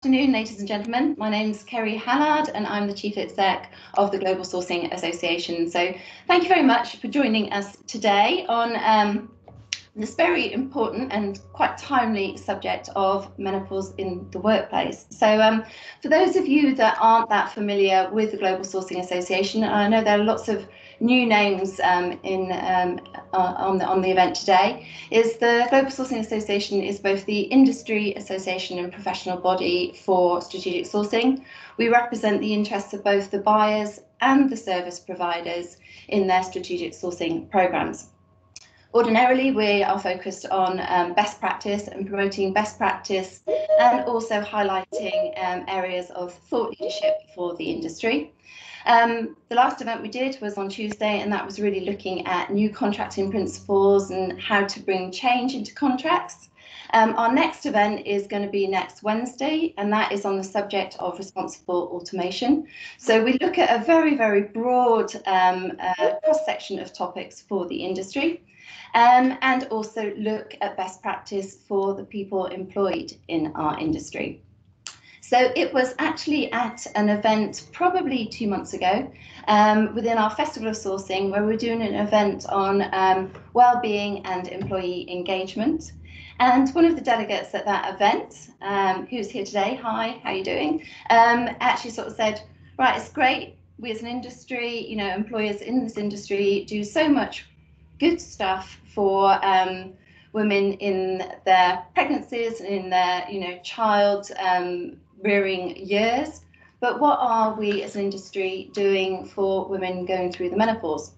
afternoon, ladies and gentlemen. My name's Kerry Hallard and I'm the Chief Exec of the Global Sourcing Association. So thank you very much for joining us today on this very important and quite timely subject of menopause in the workplace. So for those of you that aren't that familiar with the Global Sourcing Association, I know there are lots of new names on the event today, is the Global Sourcing Association is both the industry association and professional body for strategic sourcing. We represent the interests of both the buyers and the service providers in their strategic sourcing programs. Ordinarily, we are focused on best practice and promoting best practice and also highlighting areas of thought leadership for the industry. The last event we did was on Tuesday, and that was really looking at new contracting principles and how to bring change into contracts. Our next event is going to be next Wednesday, and that is on the subject of responsible automation. So we look at a very, very broad cross-section of topics for the industry. And also look at best practice for the people employed in our industry. So it was actually at an event probably 2 months ago within our Festival of Sourcing, where we're doing an event on well-being and employee engagement. And one of the delegates at that event, who's here today, hi, how are you doing? Actually sort of said, right, it's great. We as an industry, you know, employers in this industry do so much good stuff for women in their pregnancies and in their, you know, child rearing years. But what are we as an industry doing for women going through the menopause?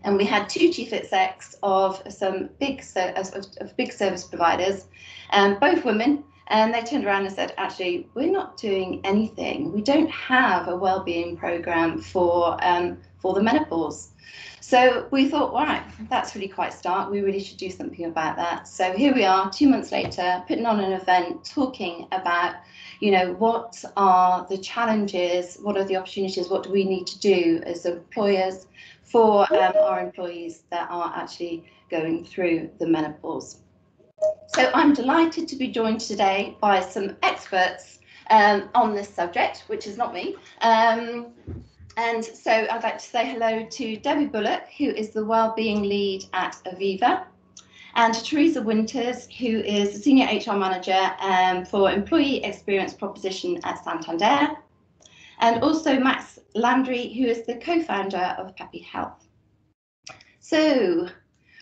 And we had two chief execs of some big service providers, both women, and they turned around and said, actually, we're not doing anything. We don't have a wellbeing program for the menopause. So we thought, wow, that's really quite stark. We really should do something about that. So here we are, 2 months later, putting on an event, talking about, you know, what are the challenges, what are the opportunities, what do we need to do as employers for our employees that are actually going through the menopause. So I'm delighted to be joined today by some experts on this subject, which is not me. And so I'd like to say hello to Debbie Bullock, who is the Wellbeing Lead at Aviva, and Teresa Winters, who is the Senior HR Manager for Employee Experience Proposition at Santander, and also Max Landry, who is the co-founder of Pepe Health. So,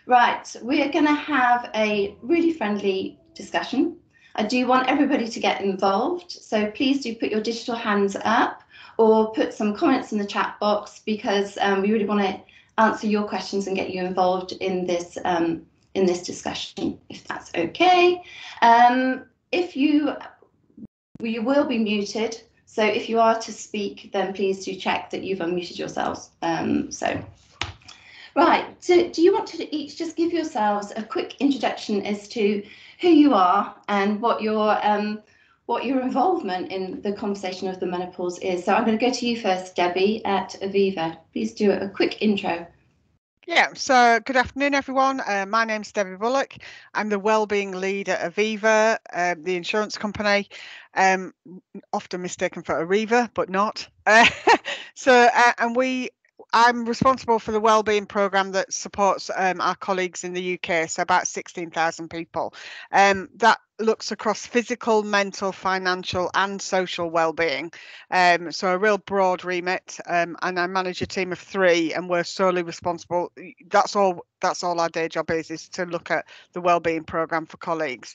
right, we're going to have a really friendly discussion. I do want everybody to get involved, so please do put your digital hands up or put some comments in the chat box, because we really want to answer your questions and get you involved in this discussion, if that's okay. If you will be muted, so if you are to speak, then please do check that you've unmuted yourselves. Right, so do you want to each just give yourselves a quick introduction as to who you are and what your involvement in the conversation of the menopause is? So I'm going to go to you first, Debbie at Aviva. Please do a quick intro. Yeah, so good afternoon, everyone. My name's Debbie Bullock. I'm the Wellbeing Lead at Aviva, the insurance company, often mistaken for Aviva, but not. I'm responsible for the wellbeing programme that supports our colleagues in the UK, so about 16,000 people. That looks across physical, mental, financial and social wellbeing. So a real broad remit, and I manage a team of 3, and we're solely responsible. That's all our day job is to look at the wellbeing programme for colleagues.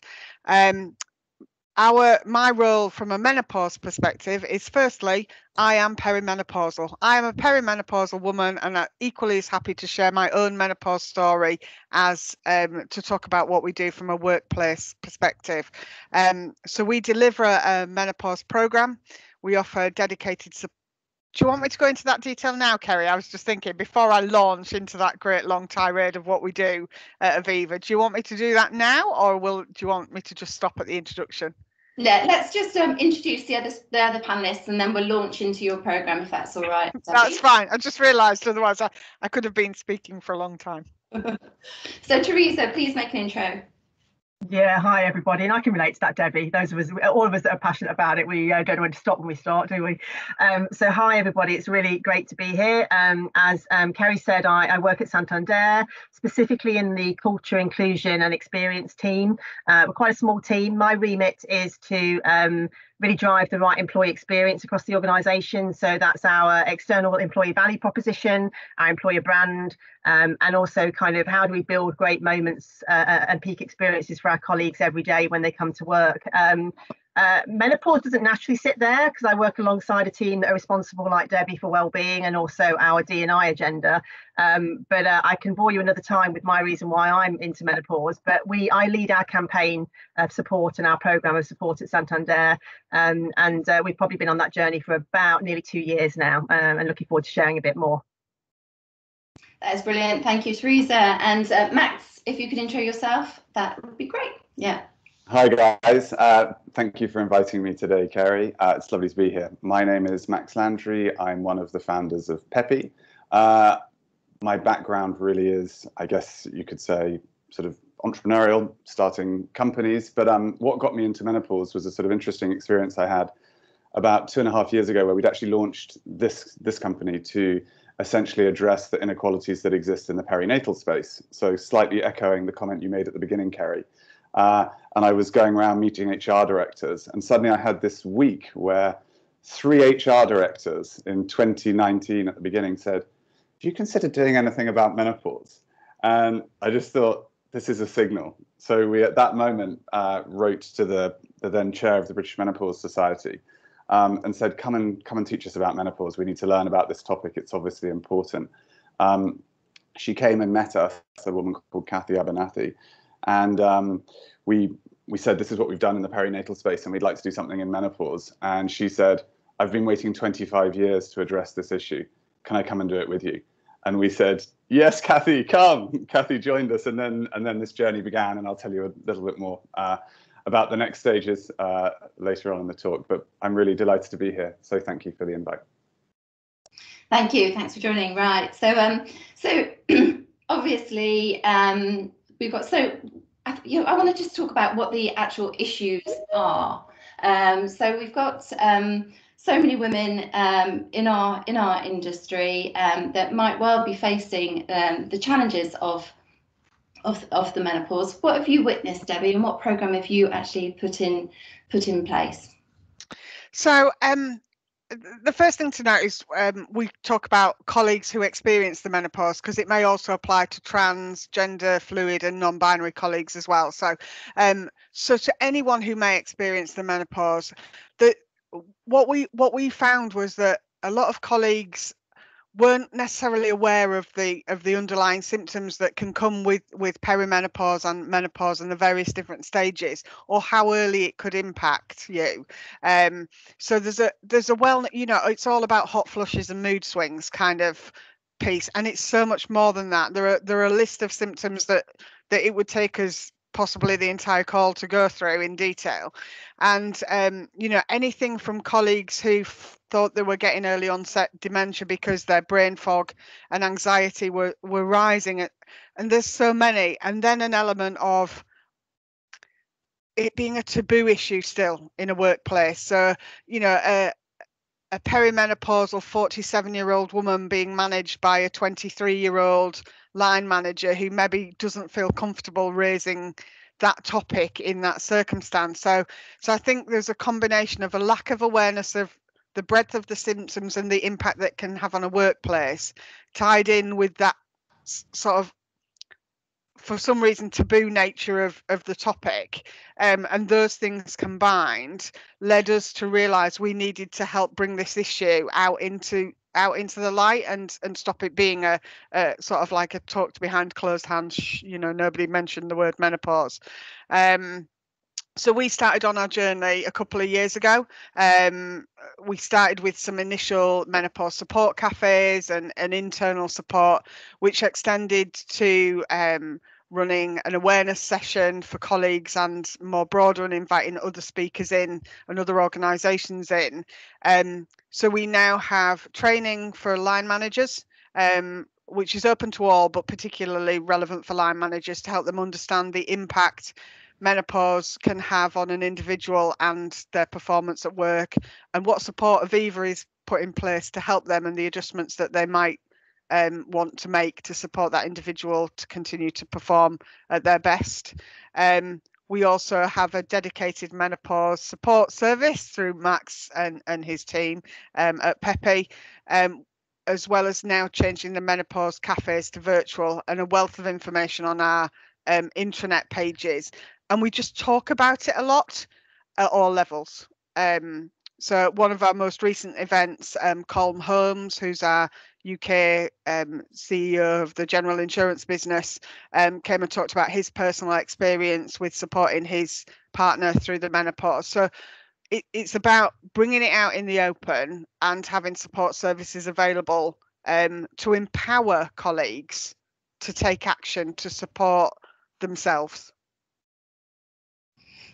My role from a menopause perspective is, firstly, I am perimenopausal. I am a perimenopausal woman, and I'm equally as happy to share my own menopause story as to talk about what we do from a workplace perspective. So we deliver a menopause programme. We offer dedicated support. Do you want me to go into that detail now, Kerry? I was just thinking, before I launch into that great long tirade of what we do at Aviva, do you want me to do that now, or do you want me to just stop at the introduction? Yeah, let's just introduce the other panelists, and then we'll launch into your programme, if that's all right. Debbie. That's fine. I just realised otherwise I could have been speaking for a long time. So Teresa, please make an intro. Yeah, hi everybody, and I can relate to that, Debbie. Those of us, all of us that are passionate about it, we don't know when to stop when we start, do we? So hi everybody, it's really great to be here. As Kerry said, I work at Santander, specifically in the culture, inclusion and experience team. We're quite a small team. My remit is to really drive the right employee experience across the organisation. So that's our external employee value proposition, our employer brand, and also kind of how do we build great moments and peak experiences for our colleagues every day when they come to work. Menopause doesn't naturally sit there because I work alongside a team that are responsible, like Debbie, for wellbeing and also our D&I agenda. But I can bore you another time with my reason why I'm into menopause. But I lead our campaign of support and our programme of support at Santander. And we've probably been on that journey for about nearly 2 years now, and looking forward to sharing a bit more. That's brilliant. Thank you, Teresa. And Max, if you could intro yourself, that would be great. Yeah. Hi guys, thank you for inviting me today, Kerry. It's lovely to be here. My name is Max Landry. I'm one of the founders of Pepe. My background really is, I guess you could say, sort of entrepreneurial, starting companies. But what got me into menopause was a sort of interesting experience I had about 2.5 years ago, where we'd actually launched this company to essentially address the inequalities that exist in the perinatal space. So slightly echoing the comment you made at the beginning, Kerry. And I was going around meeting HR directors, and suddenly I had this week where 3 HR directors in 2019 at the beginning said, "Do you consider doing anything about menopause?" And I just thought, this is a signal. So we at that moment wrote to the then chair of the British Menopause Society and said, come and teach us about menopause. We need to learn about this topic. It's obviously important. She came and met us, a woman called Kathy Abernathy, and we said, this is what we've done in the perinatal space, and we'd like to do something in menopause. And she said, I've been waiting 25 years to address this issue. Can I come and do it with you? And we said, yes, Kathy, come. Kathy joined us, and then this journey began, and I'll tell you a little bit more about the next stages later on in the talk. But I'm really delighted to be here, so thank you for the invite. Thank you. Thanks for joining. Right. So obviously we've got I want to just talk about what the actual issues are. So we've got so many women in our industry that might well be facing the challenges of the menopause. What have you witnessed, Debbie, and what programme have you actually put in place? So the first thing to note is we talk about colleagues who experience the menopause, because it may also apply to trans, gender fluid and non-binary colleagues as well. So so to anyone who may experience the menopause, what we found was that a lot of colleagues weren't necessarily aware of the underlying symptoms that can come with perimenopause and menopause and the various different stages, or how early it could impact you. So there's a it's all about hot flushes and mood swings kind of piece, and it's so much more than that. There are a list of symptoms that it would take us possibly the entire call to go through in detail. And anything from colleagues who thought they were getting early onset dementia because their brain fog and anxiety were rising, and there's so many. And then an element of it being a taboo issue still in a workplace. So a perimenopausal 47-year-old woman being managed by a 23-year-old line manager who maybe doesn't feel comfortable raising that topic in that circumstance. So I think there's a combination of a lack of awareness of the breadth of the symptoms and the impact that can have on a workplace, tied in with that sort of, for some reason, taboo nature of the topic, and those things combined led us to realise we needed to help bring this issue out into the light and stop it being a sort of like a talked behind closed hands. Nobody mentioned the word menopause. So we started on our journey a couple of years ago. We started with some initial menopause support cafes and internal support, which extended to running an awareness session for colleagues and more broader, and inviting other speakers in and other organisations in. So we now have training for line managers, which is open to all, but particularly relevant for line managers, to help them understand the impact menopause can have on an individual and their performance at work, and what support Aviva is put in place to help them, and the adjustments that they might want to make to support that individual to continue to perform at their best. We also have a dedicated menopause support service through Max and his team at Pepe, as well as now changing the menopause cafes to virtual, and a wealth of information on our intranet pages. And we just talk about it a lot at all levels. So one of our most recent events, Colm Holmes, who's our UK CEO of the general insurance business, came and talked about his personal experience with supporting his partner through the menopause. So it's about bringing it out in the open and having support services available to empower colleagues to take action to support themselves.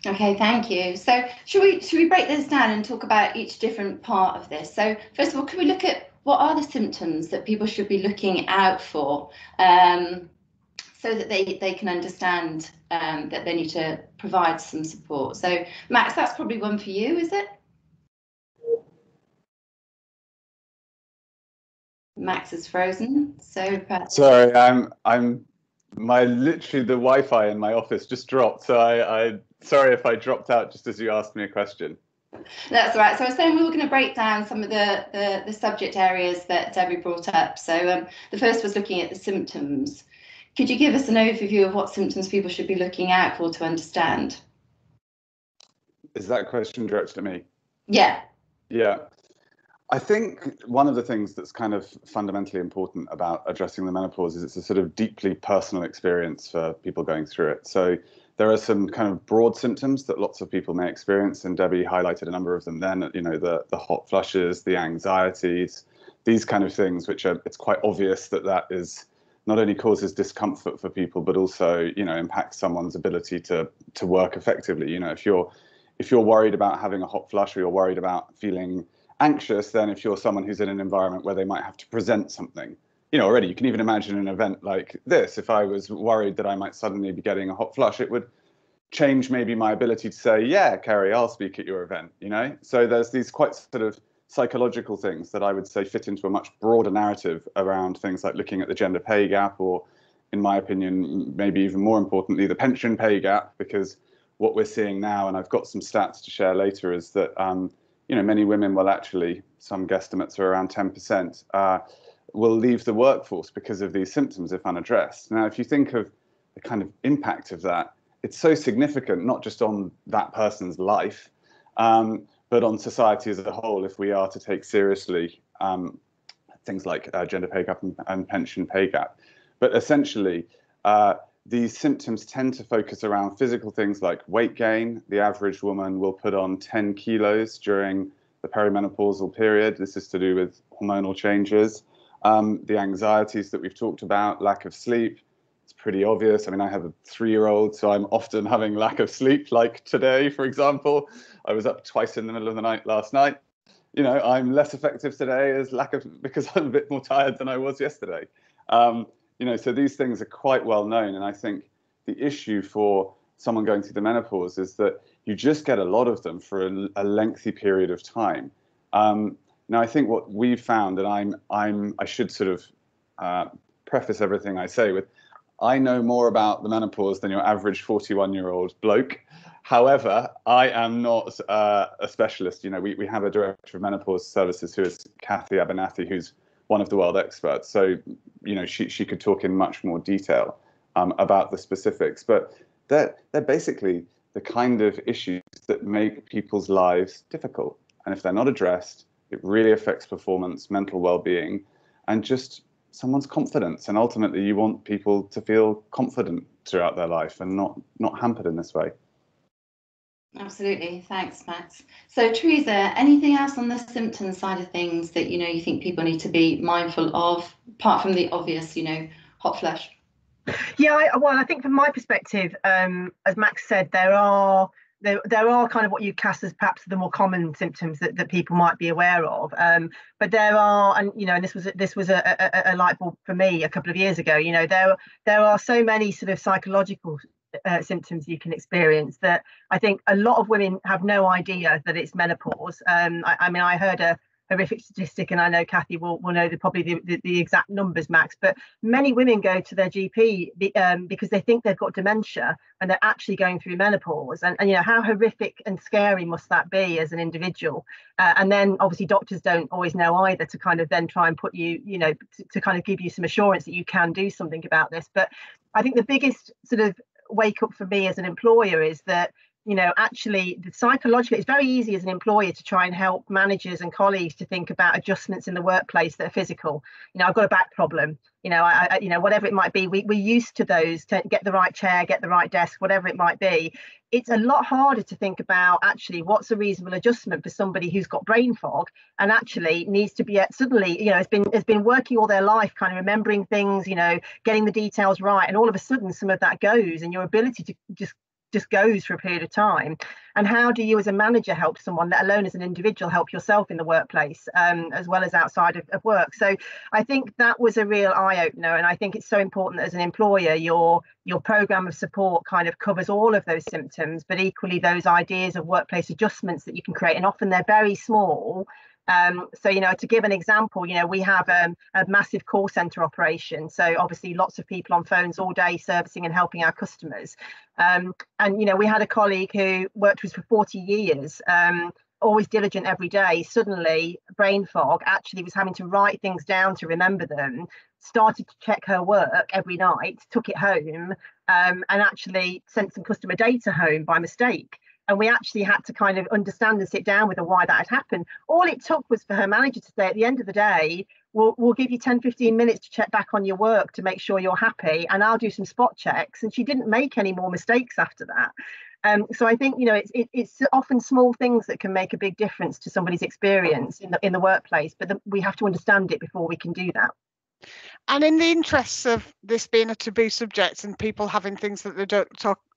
Okay, thank you. So should we break this down and talk about each different part of this? So first of all, can we look at what are the symptoms that people should be looking out for, so that they can understand that they need to provide some support? So Max, that's probably one for you, is it? Max is frozen. So perhaps... Sorry, literally the Wi-Fi in my office just dropped. So I sorry if I dropped out just as you asked me a question. That's right. So I was saying we were going to break down some of the subject areas that Debbie brought up. So the first was looking at the symptoms. Could you give us an overview of what symptoms people should be looking out for to understand? Is that question directed at me? Yeah. Yeah. I think one of the things that's kind of fundamentally important about addressing the menopause is it's a sort of deeply personal experience for people going through it. So there are some kind of broad symptoms that lots of people may experience, and Debbie highlighted a number of them then, you know, the hot flushes, the anxieties, these kind of things, which are, it's quite obvious that is not only causes discomfort for people, but also, you know, impacts someone's ability to work effectively. You know, if you're worried about having a hot flush, or you're worried about feeling anxious, then if you're someone who's in an environment where they might have to present something, you know, already you can even imagine an event like this. If I was worried that I might suddenly be getting a hot flush, it would change maybe my ability to say, yeah, Kerry, I'll speak at your event, you know? So there's these quite sort of psychological things that I would say fit into a much broader narrative around things like looking at the gender pay gap, or in my opinion, maybe even more importantly, the pension pay gap, because what we're seeing now, and I've got some stats to share later, is that you know, many women will actually, some guesstimates are around 10%, will leave the workforce because of these symptoms if unaddressed. Now, if you think of the kind of impact of that, it's so significant, not just on that person's life, but on society as a whole, if we are to take seriously things like gender pay gap and pension pay gap. But essentially, these symptoms tend to focus around physical things like weight gain. The average woman will put on 10 kilos during the perimenopausal period. This is to do with hormonal changes. The anxieties that we've talked about, lack of sleep, it's pretty obvious. I mean, I have a 3-year-old, so I'm often having lack of sleep, like today, for example. I was up twice in the middle of the night last night. You know, I'm less effective today because I'm a bit more tired than I was yesterday. You know, so these things are quite well known. And I think the issue for someone going through the menopause is that you just get a lot of them for a lengthy period of time. Now, I think what we've found, and I should sort of preface everything I say with, I know more about the menopause than your average 41-year-old bloke. However, I am not a specialist. You know, we have a director of menopause services who is Kathy Abernathy, who's one of the world experts. So, you know, she could talk in much more detail about the specifics. But they're basically the kind of issues that make people's lives difficult. And if they're not addressed, it really affects performance, mental well-being, and just someone's confidence. And ultimately, you want people to feel confident throughout their life and not hampered in this way. Absolutely. Thanks, Max. So, Teresa, anything else on the symptom side of things that, you know, you think people need to be mindful of, apart from the obvious, you know, hot flush? Yeah, well, I think from my perspective, as Max said, there are kind of what you cast as perhaps the more common symptoms that people might be aware of. But there are, and you know, and this was a light bulb for me a couple of years ago. You know, there are so many sort of psychological symptoms you can experience that I think a lot of women have no idea that it's menopause. I mean, I heard a horrific statistic, and I know Kathy will know the exact numbers, Max, but many women go to their GP because they think they've got dementia and they're actually going through menopause. And you know, how horrific and scary must that be as an individual? And then obviously doctors don't always know either to kind of then try and put you, you know, to kind of give you some assurance that you can do something about this. But I think the biggest sort of wake up for me as an employer is that, you know, actually the psychological, it's very easy as an employer to try and help managers and colleagues to think about adjustments in the workplace that are physical. You know, I've got a back problem, you know, you know, whatever it might be, we're used to those, to get the right chair, get the right desk, whatever it might be. It's a lot harder to think about actually what's a reasonable adjustment for somebody who's got brain fog and actually needs to be suddenly, you know, has been working all their life, kind of remembering things, you know, getting the details right, and all of a sudden some of that goes, and your ability to just goes for a period of time. And how do you as a manager help someone, let alone as an individual, help yourself in the workplace as well as outside of work? So I think that was a real eye-opener, and I think it's so important that as an employer your program of support kind of covers all of those symptoms, but equally those ideas of workplace adjustments that you can create, and often they're very small. So, you know, to give an example, you know, we have a massive call center operation. So obviously lots of people on phones all day servicing and helping our customers. And, you know, we had a colleague who worked with us for 40 years, always diligent every day. Suddenly brain fog, actually was having to write things down to remember them, started to check her work every night, took it home, and actually sent some customer data home by mistake. And we actually had to kind of understand and sit down with her why that had happened. All it took was for her manager to say, at the end of the day, we'll give you 10, 15 minutes to check back on your work to make sure you're happy, and I'll do some spot checks. And she didn't make any more mistakes after that. So I think, you know, it's often small things that can make a big difference to somebody's experience in the workplace, but we have to understand it before we can do that. And in the interests of this being a taboo subject and people having things that they don't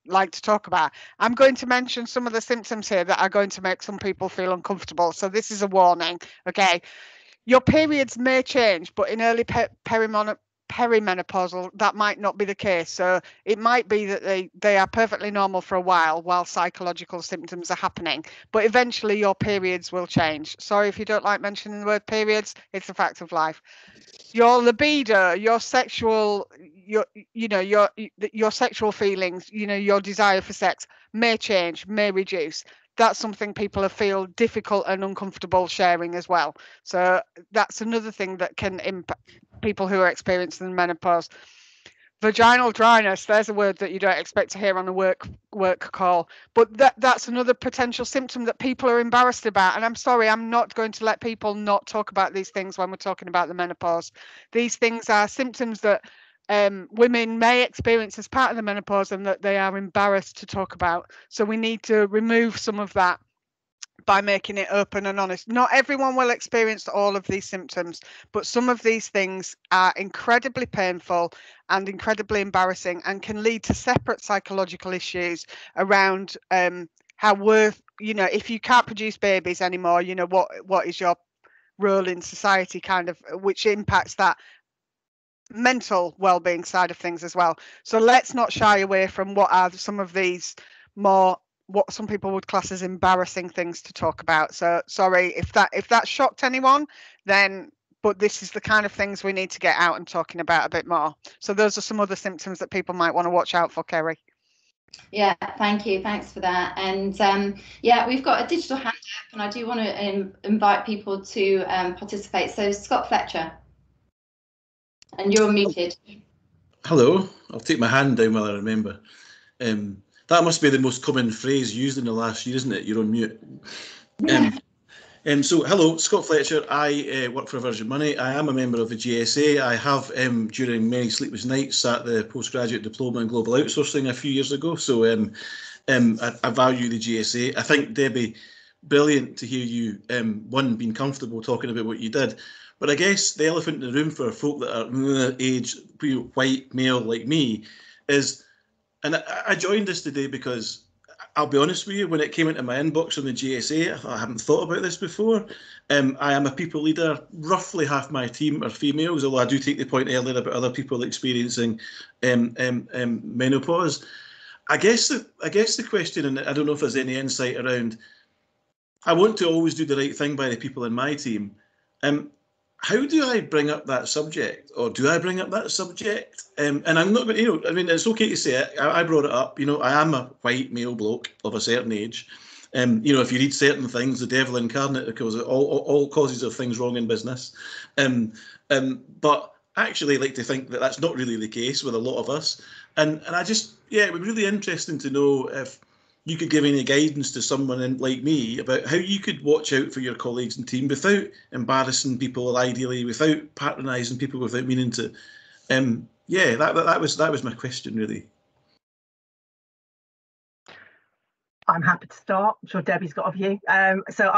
like to talk about, I'm going to mention some of the symptoms here that are going to make some people feel uncomfortable. So this is a warning. Okay, your periods may change, but in early perimenopausal, that might not be the case. So it might be that they are perfectly normal for a while psychological symptoms are happening, but eventually your periods will change. Sorry if you don't like mentioning the word periods, it's a fact of life. Your libido, your sexual, your sexual feelings, you know, your desire for sex may change, may reduce. That's something people feel difficult and uncomfortable sharing as well. So that's another thing that can impact people who are experiencing menopause. Vaginal dryness, there's a word that you don't expect to hear on a work call, but that's another potential symptom that people are embarrassed about. And I'm sorry, I'm not going to let people not talk about these things when we're talking about the menopause. These things are symptoms that women may experience as part of the menopause and that they are embarrassed to talk about. So we need to remove some of that by making it open and honest. Not everyone will experience all of these symptoms, but some of these things are incredibly painful and incredibly embarrassing and can lead to separate psychological issues around how you know, if you can't produce babies anymore, you know, what is your role in society, kind of, which impacts that mental well-being side of things as well. So let's not shy away from what are some of these more, what some people would class as embarrassing things to talk about. So sorry if that shocked anyone, then, but this is the kind of things we need to get out and talking about a bit more. So those are some other symptoms that people might want to watch out for, Kerry. Yeah, thank you. Thanks for that. And yeah, we've got a digital hand up, and I do want to invite people to participate. So Scott Fletcher, and you're muted. Hello, I'll take my hand down while I remember. That must be the most common phrase used in the last year, isn't it? You're on mute. So, hello, Scott Fletcher. I work for Virgin Money. I am a member of the GSA. I have, during many sleepless nights, sat the postgraduate diploma in global outsourcing a few years ago. So I value the GSA. I think, Debbie, brilliant to hear you, one, being comfortable talking about what you did. But I guess the elephant in the room for folk that are age, white, male like me is, and I joined this today because I'll be honest with you, when it came into my inbox on the GSA, I thought, I haven't thought about this before. I am a people leader. Roughly half my team are females, although I do take the point earlier about other people experiencing menopause. I guess the question, and I don't know if there's any insight around. I want to always do the right thing by the people in my team. How do I bring up that subject, or do I bring up that subject? And I'm not going to, I mean, it's okay to say it. I brought it up. I am a white male bloke of a certain age. If you read certain things, the devil incarnate, because all causes of things wrong in business. But actually, I like to think that that's not really the case with a lot of us. And I just, it would be really interesting to know if you could give any guidance to someone like me about how you could watch out for your colleagues and team without embarrassing people, ideally, without patronising people, without meaning to. That was my question, really. I'm happy to start. I'm sure Debbie's got a view. So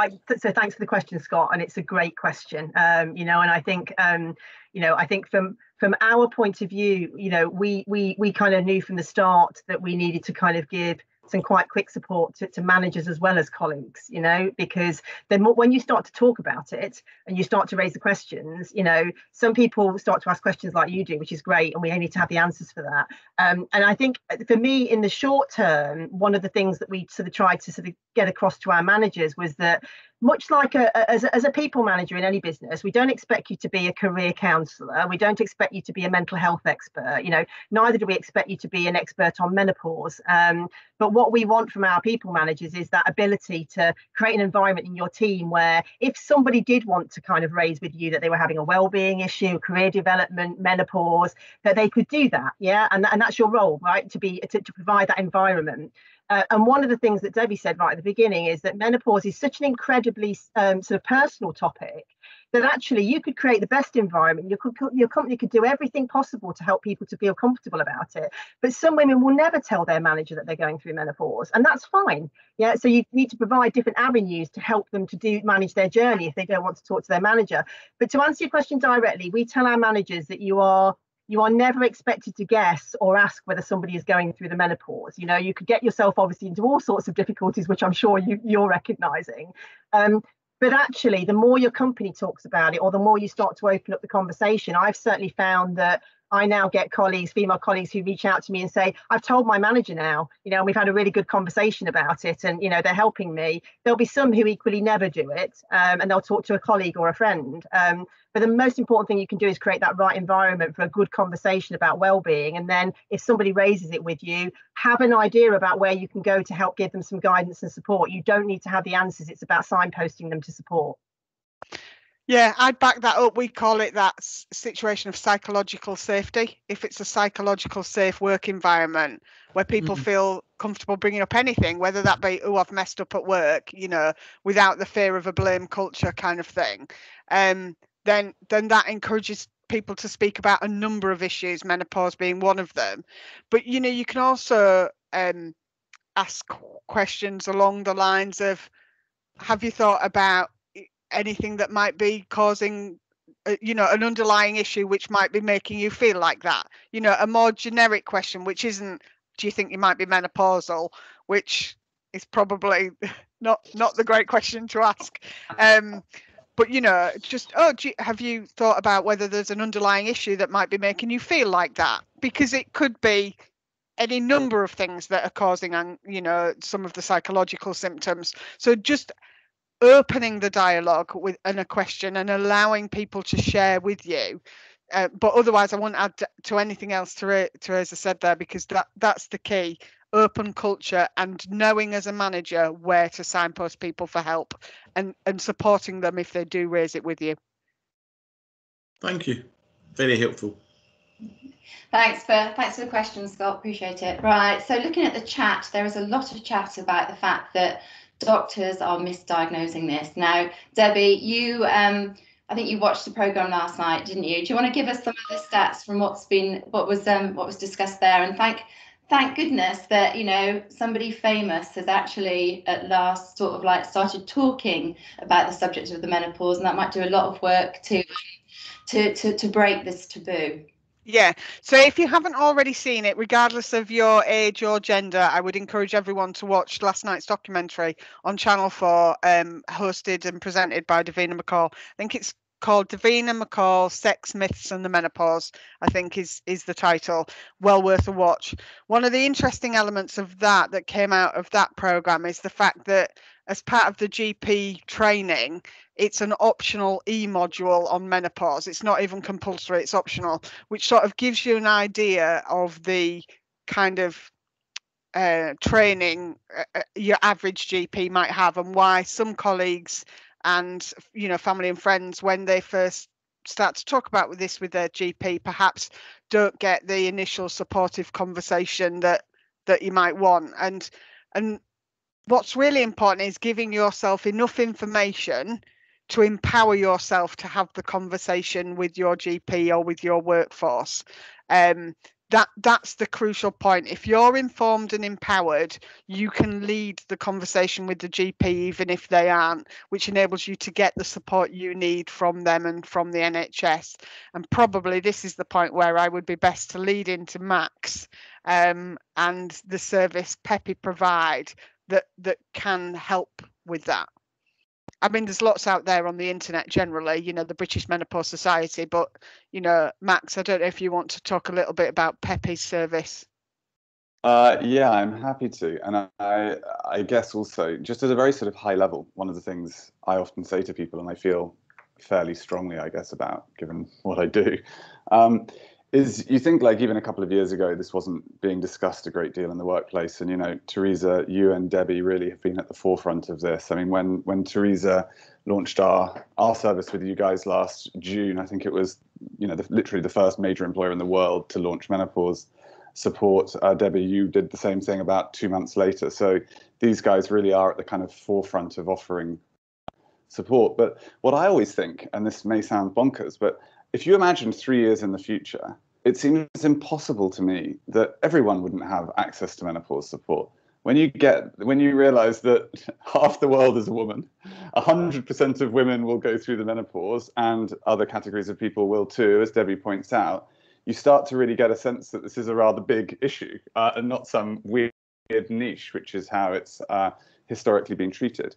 thanks for the question, Scott, and it's a great question. And I think I think from our point of view, we kind of knew from the start that we needed to kind of give some quite quick support to managers as well as colleagues, because then when you start to talk about it and you start to raise the questions, some people start to ask questions like you do, which is great, and we need to have the answers for that. And I think for me, in the short term, one of the things that we sort of tried to sort of get across to our managers was that, much like as a people manager in any business, we don't expect you to be a career counsellor. We don't expect you to be a mental health expert. Neither do we expect you to be an expert on menopause. But what we want from our people managers is that ability to create an environment in your team where, if somebody did want to kind of raise with you that they were having a well-being issue, career development, menopause, that they could do that. And that's your role, right? To provide that environment. And one of the things that Debbie said right at the beginning is that menopause is such an incredibly sort of personal topic that actually you could create the best environment. Your company could do everything possible to help people to feel comfortable about it. But some women will never tell their manager that they're going through menopause, and that's fine. So you need to provide different avenues to help them to manage their journey if they don't want to talk to their manager. But to answer your question directly, we tell our managers that you are never expected to guess or ask whether somebody is going through the menopause. You could get yourself obviously into all sorts of difficulties, which I'm sure you're recognizing. But actually, the more your company talks about it, or the more you start to open up the conversation, I've certainly found that I now get female colleagues who reach out to me and say, I've told my manager now, and we've had a really good conversation about it, and, they're helping me. There'll be some who equally never do it, and they'll talk to a colleague or a friend. But the most important thing you can do is create that right environment for a good conversation about well-being. And then if somebody raises it with you, have an idea about where you can go to help give them some guidance and support. You don't need to have the answers. It's about signposting them to support. Yeah, I'd back that up. We call it that situation of psychological safety. If it's a psychological safe work environment where people feel comfortable bringing up anything, whether that be, oh, I've messed up at work, without the fear of a blame culture kind of thing, then that encourages people to speak about a number of issues, menopause being one of them. But, you can also ask questions along the lines of, have you thought about anything that might be causing an underlying issue which might be making you feel like that? A more generic question, which isn't, do you think you might be menopausal, which is probably not the great question to ask. But just, have you thought about whether there's an underlying issue that might be making you feel like that? Because it could be any number of things that are causing some of the psychological symptoms. So just opening the dialogue and a question and allowing people to share with you. But otherwise, I won't add to anything else Teresa said there, because that's the key. Open culture and knowing as a manager where to signpost people for help and supporting them if they do raise it with you. Thank you. Very helpful. Thanks for the question, Scott. Appreciate it. Right. So looking at the chat, there is a lot of chat about the fact that doctors are misdiagnosing this. Now, Debbie, you I think you watched the programme last night, didn't you? Do you want to give us some of the stats from what was discussed there? And thank goodness that somebody famous has actually at last sort of like started talking about the subject of the menopause, and that might do a lot of work to break this taboo. Yeah, so if you haven't already seen it, regardless of your age or gender, I would encourage everyone to watch last night's documentary on Channel 4, hosted and presented by Davina McCall. I think it's called Davina McCall, Sex, Myths and the Menopause, I think is the title. Well worth a watch. One of the interesting elements of that came out of that programme is the fact that as part of the GP training, it's an optional e-module on menopause. It's not even compulsory, it's optional, which sort of gives you an idea of the kind of training your average GP might have, and why some colleagues and family and friends, when they first start to talk about this with their GP, perhaps don't get the initial supportive conversation that you might want. And what's really important is giving yourself enough information to empower yourself to have the conversation with your GP or with your workforce. That's the crucial point. If you're informed and empowered, you can lead the conversation with the GP even if they aren't, which enables you to get the support you need from them and from the NHS. And probably this is the point where I would be best to lead into Max and the service Pepe provide that can help with that. I mean, there's lots out there on the internet generally, the British Menopause Society, but, Max, I don't know if you want to talk a little bit about Pepe's service. Yeah, I'm happy to. And I guess also, just at a very sort of high level, one of the things I often say to people, and I feel fairly strongly, I guess, about, given what I do, is you think like even a couple of years ago, this wasn't being discussed a great deal in the workplace. And, Teresa, you and Debbie really have been at the forefront of this. I mean, when Teresa launched our service with you guys last June, I think it was, literally the first major employer in the world to launch menopause support. Debbie, you did the same thing about 2 months later. So these guys really are at the kind of forefront of offering support. But what I always think, and this may sound bonkers, but if you imagine 3 years in the future, it seems impossible to me that everyone wouldn't have access to menopause support. When you realize that half the world is a woman, 100% of women will go through the menopause, and other categories of people will too, as Debbie points out, you start to really get a sense that this is a rather big issue and not some weird niche, which is how it's historically been treated.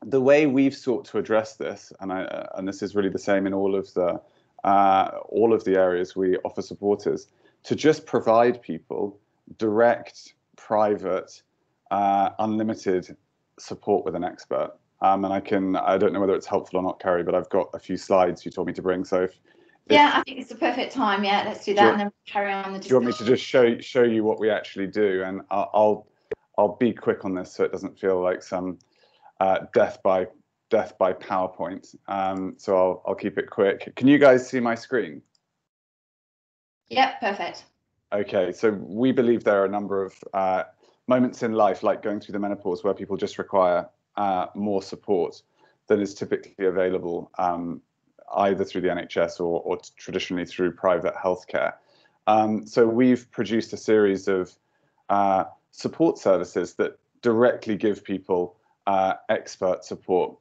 The way we've sought to address this, and this is really the same in all of the areas we offer support, is to just provide people direct, private, unlimited support with an expert. And I don't know whether it's helpful or not, Carrie, but I've got a few slides you told me to bring. So yeah, I think it's the perfect time. Yeah, let's do that, and then we'll carry on the discussion. Do you want me to just show you what we actually do? And I'll be quick on this so it doesn't feel like some death by PowerPoint. So I'll keep it quick. Can you guys see my screen? Yep, perfect. Okay, so we believe there are a number of moments in life, like going through the menopause, where people just require more support than is typically available either through the NHS or traditionally through private healthcare. So we've produced a series of support services that directly give people expert support.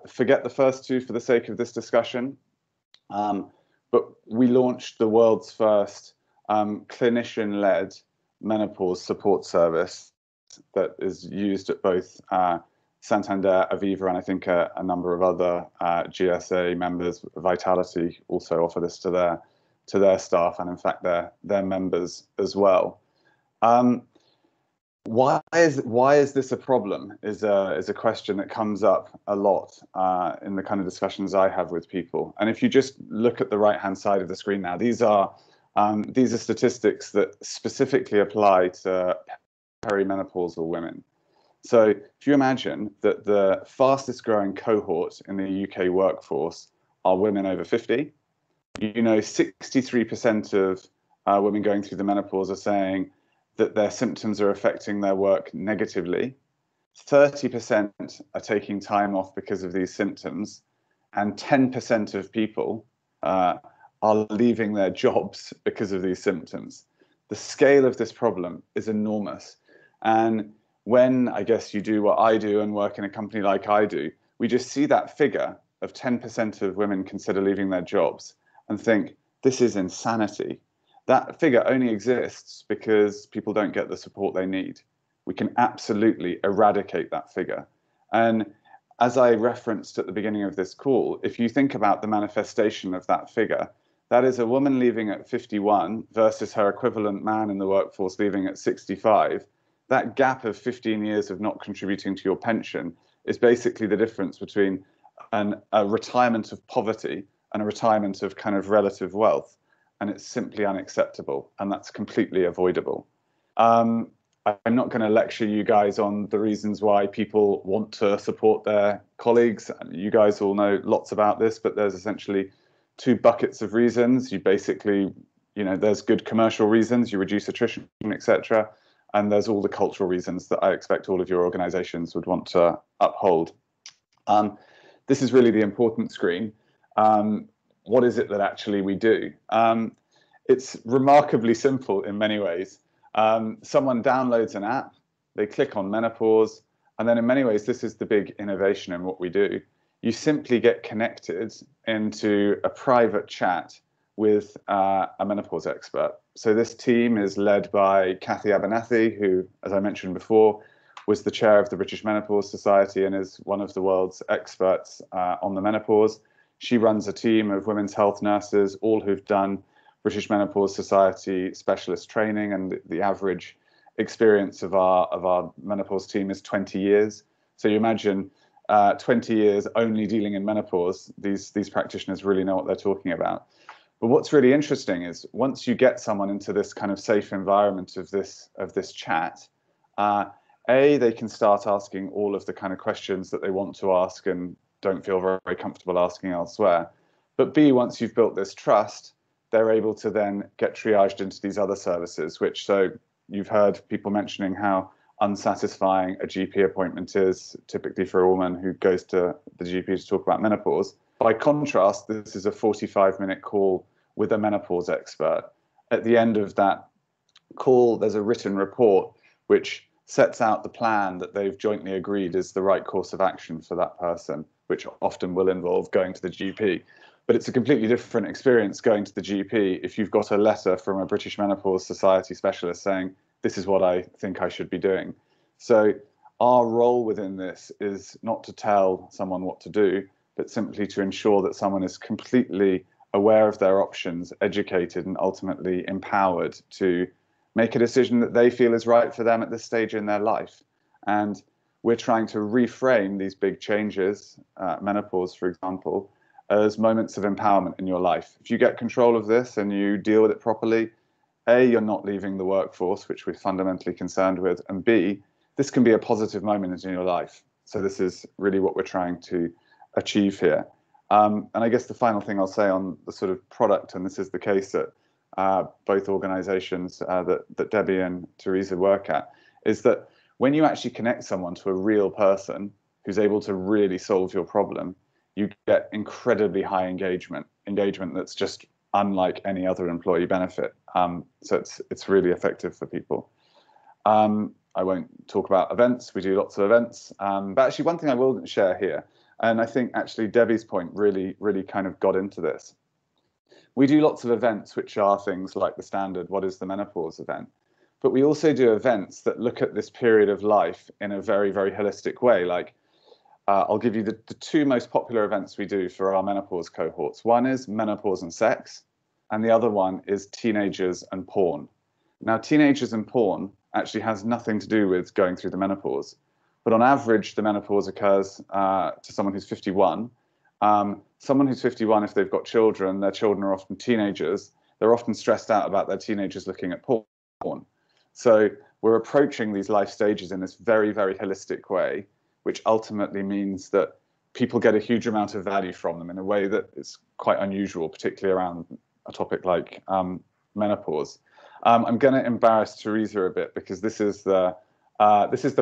Forget the first two for the sake of this discussion, but we launched the world's first clinician-led menopause support service that is used at both Santander, Aviva, and I think a number of other GSA members. Vitality also offer this to their staff, and in fact their members as well. Why is this a problem? Is a question that comes up a lot in the kind of discussions I have with people. And if you just look at the right-hand side of the screen now, these are statistics that specifically apply to perimenopausal women. So if you imagine that the fastest growing cohort in the UK workforce are women over 50, 63% of women going through the menopause are saying that their symptoms are affecting their work negatively. 30% are taking time off because of these symptoms, and 10% of people are leaving their jobs because of these symptoms. The scale of this problem is enormous. And when I guess you do what I do and work in a company like I do, we just see that figure of 10% of women consider leaving their jobs and think, this is insanity. That figure only exists because people don't get the support they need. We can absolutely eradicate that figure. And as I referenced at the beginning of this call, if you think about the manifestation of that figure, that is a woman leaving at 51 versus her equivalent man in the workforce leaving at 65. That gap of 15 years of not contributing to your pension is basically the difference between a retirement of poverty and a retirement of kind of relative wealth. And it's simply unacceptable, and that's completely avoidable. I'm not going to lecture you guys on the reasons why people want to support their colleagues. You guys all know lots about this, but there's essentially two buckets of reasons. You basically, there's good commercial reasons, you reduce attrition, etc. And there's all the cultural reasons that I expect all of your organizations would want to uphold. This is really the important screen. What is it that actually we do? It's remarkably simple in many ways. Someone downloads an app, they click on menopause, and then in many ways, this is the big innovation in what we do. You simply get connected into a private chat with a menopause expert. So this team is led by Kathy Abernathy, who, as I mentioned before, was the chair of the British Menopause Society and is one of the world's experts on the menopause. She runs a team of women's health nurses, all who've done British Menopause Society specialist training, and the average experience of our menopause team is 20 years. So you imagine 20 years only dealing in menopause, these practitioners really know what they're talking about. But what's really interesting is once you get someone into this kind of safe environment of this chat, they can start asking all of the kind of questions that they want to ask and don't feel very, very comfortable asking elsewhere. But B, once you've built this trust, they're able to then get triaged into these other services, which, so you've heard people mentioning how unsatisfying a GP appointment is, typically for a woman who goes to the GP to talk about menopause. By contrast, this is a 45-minute call with a menopause expert. At the end of that call, there's a written report which sets out the plan that they've jointly agreed is the right course of action for that person, which often will involve going to the GP. But it's a completely different experience going to the GP if you've got a letter from a British Menopause Society specialist saying, this is what I think I should be doing. So our role within this is not to tell someone what to do, but simply to ensure that someone is completely aware of their options, educated, and ultimately empowered to make a decision that they feel is right for them at this stage in their life. And we're trying to reframe these big changes, menopause, for example, as moments of empowerment in your life. If you get control of this and you deal with it properly, A, you're not leaving the workforce, which we're fundamentally concerned with, and B, this can be a positive moment in your life. So this is really what we're trying to achieve here. And I guess the final thing I'll say on the sort of product, and this is the case at both organizations that Debbie and Teresa work at, is that when you actually connect someone to a real person who's able to really solve your problem, you get incredibly high engagement that's just unlike any other employee benefit. So it's really effective for people. I won't talk about events. We do lots of events. But actually, one thing I will share here, and I think actually Debbie's point really kind of got into this. We do lots of events, which are things like the standard, what is the menopause event? But we also do events that look at this period of life in a very, very holistic way. Like, I'll give you the two most popular events we do for our menopause cohorts. One is menopause and sex, and the other one is teenagers and porn. Now, teenagers and porn actually has nothing to do with going through the menopause, but on average, the menopause occurs to someone who's 51. Someone who's 51, if they've got children, their children are often teenagers. They're often stressed out about their teenagers looking at porn. So we're approaching these life stages in this very, very holistic way, which ultimately means that people get a huge amount of value from them in a way that is quite unusual, particularly around a topic like menopause. I'm going to embarrass Teresa a bit because this is the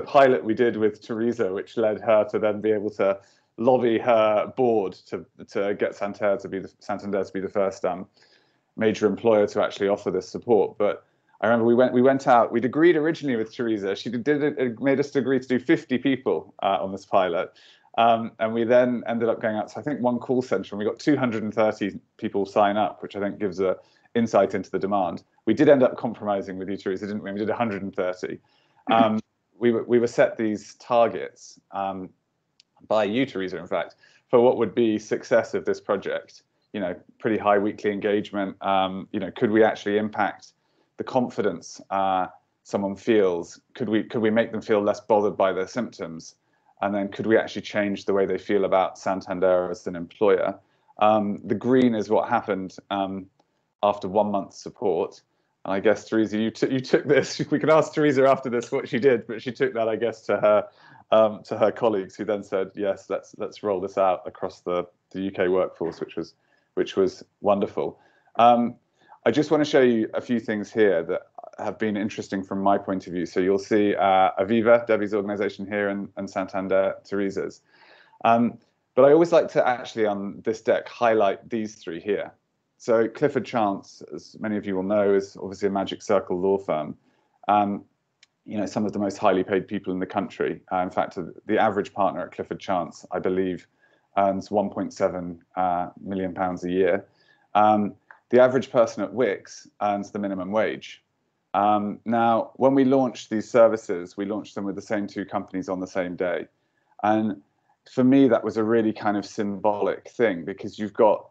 pilot we did with Teresa, which led her to then be able to lobby her board to get Santander to be the first major employer to actually offer this support. But I remember we went out. We'd agreed originally with Teresa. She made us agree to do 50 people on this pilot, and we then ended up going out to, I think, one call centre, and we got 230 people sign up, which I think gives a insight into the demand. We did end up compromising with you, Teresa, didn't we? We did 130. We were set these targets by you, Teresa, in fact, for what would be success of this project. You know, pretty high weekly engagement. You know, could we actually impact the confidence someone feels? Could we make them feel less bothered by their symptoms? And then could we actually change the way they feel about Santander as an employer? The green is what happened after 1 month support. And I guess, Teresa, you took this. We can ask Teresa after this what she did, but she took that, I guess, to her colleagues, who then said, yes, let's roll this out across the UK workforce, which was wonderful. I just want to show you a few things here that have been interesting from my point of view. So you'll see Aviva, Debbie's organisation here, and Santander, Teresa's. But I always like to actually, on this deck, highlight these three here. So Clifford Chance, as many of you will know, is obviously a Magic Circle law firm. You know, some of the most highly paid people in the country. In fact, the average partner at Clifford Chance, I believe, earns £1.7 million a year. The average person at Wix earns the minimum wage. Now, when we launched these services, we launched them with the same two companies on the same day. And for me, that was a really kind of symbolic thing, because you've got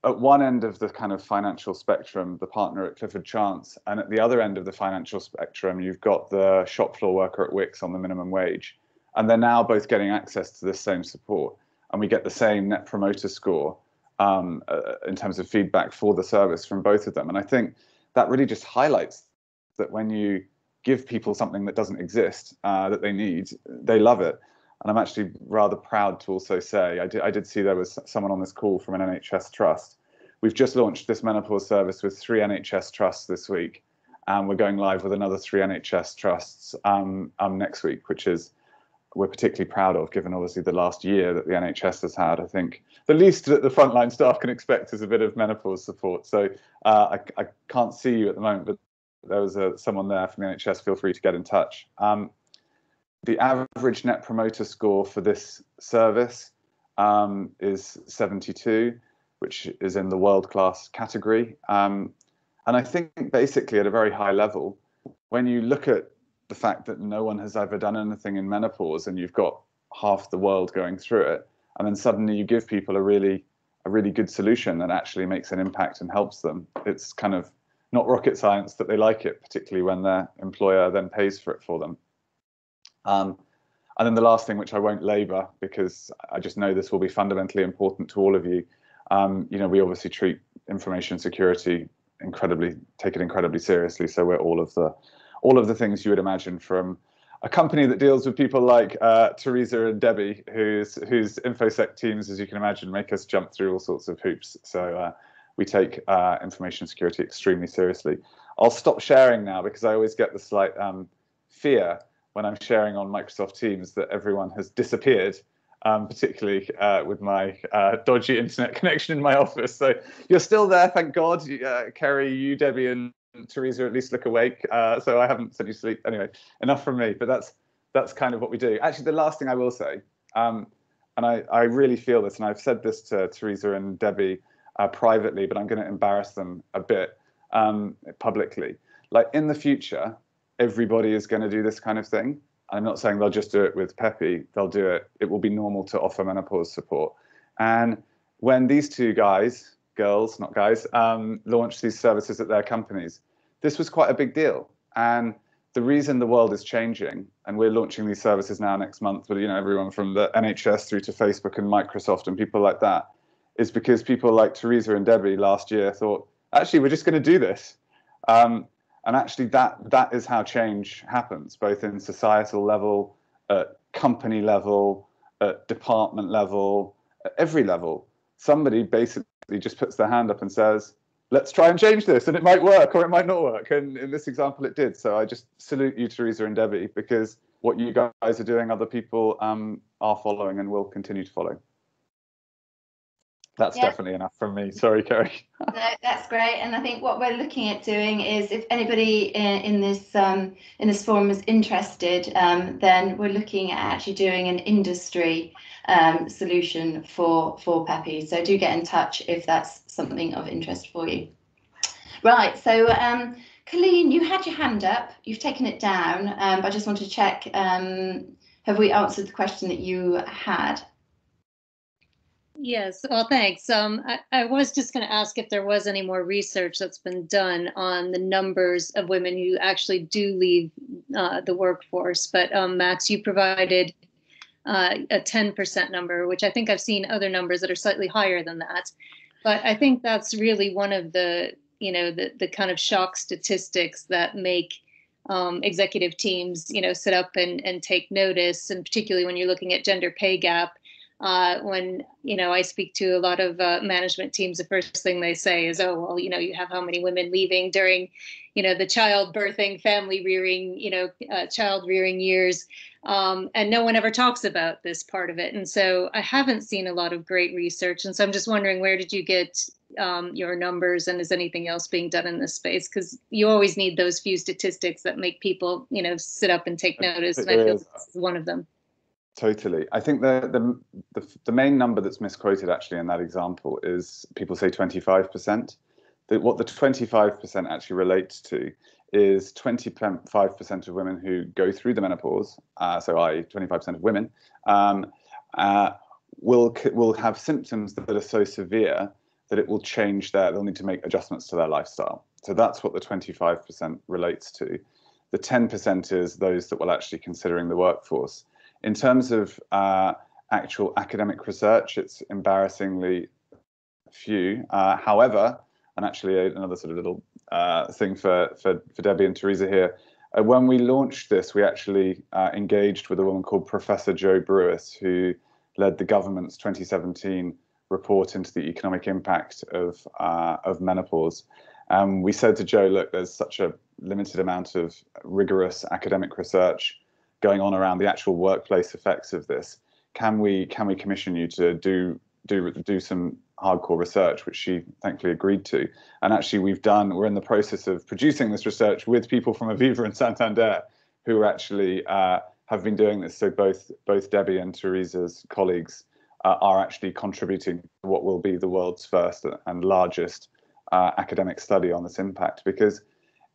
at one end of the kind of financial spectrum, the partner at Clifford Chance, and at the other end of the financial spectrum, you've got the shop floor worker at Wix on the minimum wage. And they're now both getting access to this same support. And we get the same net promoter score in terms of feedback for the service from both of them. And I think that really just highlights that when you give people something that doesn't exist, that they need, they love it. And I'm actually rather proud to also say, I did see there was someone on this call from an NHS trust. We've just launched this menopause service with 3 NHS trusts this week, and we're going live with another 3 NHS trusts next week, which is we're particularly proud of, given obviously the last year that the NHS has had. I think the least that the frontline staff can expect is a bit of menopause support. So I can't see you at the moment, but there was someone there from the NHS. Feel free to get in touch. The average net promoter score for this service is 72, which is in the world-class category. And I think basically at a very high level, when you look at the fact that no one has ever done anything in menopause, and you've got half the world going through it, and then suddenly you give people a really good solution that actually makes an impact and helps them, it's kind of not rocket science that they like it, particularly when their employer then pays for it for them. And then the last thing, which I won't labour because I just know this will be fundamentally important to all of you. You know, we obviously treat information security take it incredibly seriously. So we're all of the things you would imagine from a company that deals with people like Teresa and Debbie, whose InfoSec teams, as you can imagine, make us jump through all sorts of hoops. So we take information security extremely seriously. I'll stop sharing now because I always get the slight fear when I'm sharing on Microsoft Teams that everyone has disappeared, particularly with my dodgy internet connection in my office. So you're still there, thank God. Kerry, you, Debbie, and Teresa at least look awake. So I haven't sent you to sleep. Anyway, enough from me. But that's kind of what we do. Actually, the last thing I will say, and I really feel this, and I've said this to Teresa and Debbie privately, but I'm going to embarrass them a bit publicly. Like in the future, everybody is going to do this kind of thing. I'm not saying they'll just do it with Pepe. They'll do it. It will be normal to offer menopause support. And when these two guys, girls, not guys, launched these services at their companies, this was quite a big deal. And the reason the world is changing, and we're launching these services now next month with everyone from the NHS through to Facebook and Microsoft and people like that, is because people like Teresa and Debbie last year thought, actually, we're just going to do this. And actually, that is how change happens, both in societal level, at company level, at department level, at every level. Somebody basically just puts their hand up and says, let's try and change this, and it might work or it might not work. And in this example, it did. So I just salute you, Teresa and Debbie, because what you guys are doing, other people are following and will continue to follow. That's definitely enough from me. Sorry, Kerry. No, that's great. And I think what we're looking at doing is, if anybody in this forum is interested, then we're looking at actually doing an industry solution for Pepe. So do get in touch if that's something of interest for you. Right. So Colleen, you had your hand up. You've taken it down. But I just want to check. Have we answered the question that you had? Yes, well, thanks. I was just going to ask if there was any more research that's been done on the numbers of women who actually do leave the workforce. But Max, you provided a 10% number, which I think I've seen other numbers that are slightly higher than that. But I think that's really one of the, the kind of shock statistics that make executive teams, sit up and take notice, and particularly when you're looking at gender pay gap. When I speak to a lot of management teams, the first thing they say is, "Oh, well, you have how many women leaving during, the childbirthing, family rearing, child rearing years," and no one ever talks about this part of it. And so I haven't seen a lot of great research, and so I'm just wondering, where did you get your numbers, and is anything else being done in this space? Because you always need those few statistics that make people, sit up and take notice, and I feel this is one of them. Totally. I think the main number that's misquoted actually in that example is people say 25%. What the 25% actually relates to is 25% of women who go through the menopause, so i.e. 25% of women, will have symptoms that are so severe that it will change they'll need to make adjustments to their lifestyle. So that's what the 25% relates to. The 10% is those that will actually considering the workforce. In terms of actual academic research, it's embarrassingly few. However, and actually another sort of little thing for Debbie and Teresa here, when we launched this, we actually engaged with a woman called Professor Jo Brewis, who led the government's 2017 report into the economic impact of menopause. We said to Jo, look, there's such a limited amount of rigorous academic research going on around the actual workplace effects of this. Can we commission you to do some hardcore research, which she thankfully agreed to. And actually we're in the process of producing this research with people from Aviva and Santander who actually have been doing this. So both Debbie and Teresa's colleagues are actually contributing to what will be the world's first and largest academic study on this impact, because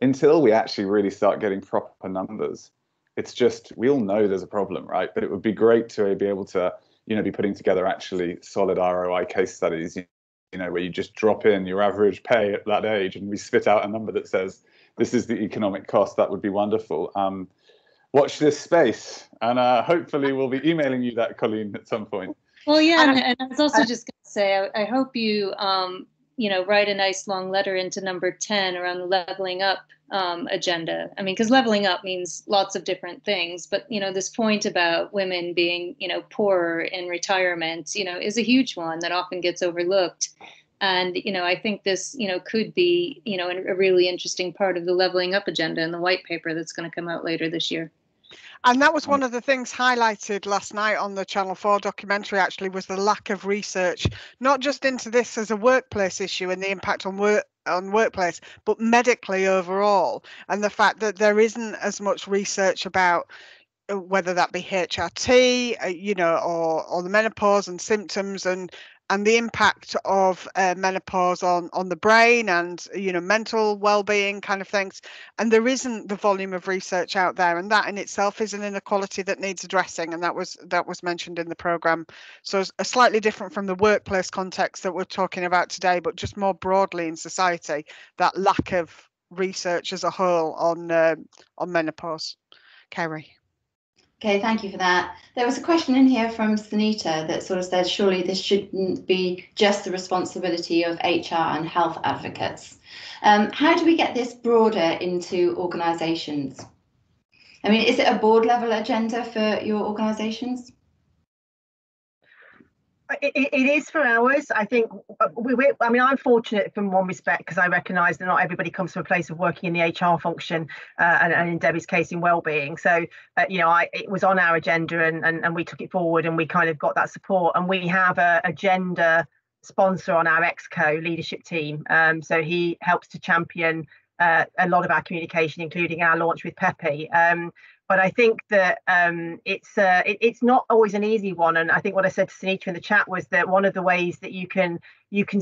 until we actually really start getting proper numbers, it's just, we all know there's a problem, right? But it would be great to be able to, be putting together actually solid ROI case studies, where you just drop in your average pay at that age and we spit out a number that says this is the economic cost. That would be wonderful. Watch this space, and hopefully we'll be emailing you that, Colleen, at some point. Well, yeah, and I was also just going to say, I hope you, write a nice long letter into number 10 around the leveling up agenda. I mean, because leveling up means lots of different things, but this point about women being poorer in retirement is a huge one that often gets overlooked. And I think this could be a really interesting part of the leveling up agenda in the white paper that's going to come out later this year. And that was one of the things highlighted last night on the Channel 4 documentary, actually, was the lack of research, not just into this as a workplace issue and the impact on workplace, but medically overall. And the fact that there isn't as much research about whether that be HRT, or the menopause and symptoms and the impact of menopause on the brain and mental well-being kind of things. And there isn't the volume of research out there, and that in itself is an inequality that needs addressing, and that was mentioned in the programme. So it's slightly different from the workplace context that we're talking about today, but just more broadly in society, that lack of research as a whole on menopause. Kerry. Okay, thank you for that. There was a question in here from Sunita that sort of said, surely this shouldn't be just the responsibility of HR and health advocates. How do we get this broader into organisations? I mean, is it a board level agenda for your organisations? It is for ours. I think I'm fortunate from one respect, because I recognise that not everybody comes from a place of working in the HR function, and in Debbie's case in wellbeing. So it was on our agenda, and we took it forward, and we kind of got that support. And we have a gender sponsor on our ExCo leadership team. So he helps to champion a lot of our communication, including our launch with Pepe. But I think that it's not always an easy one. And I think what I said to Sunita in the chat was that one of the ways that you can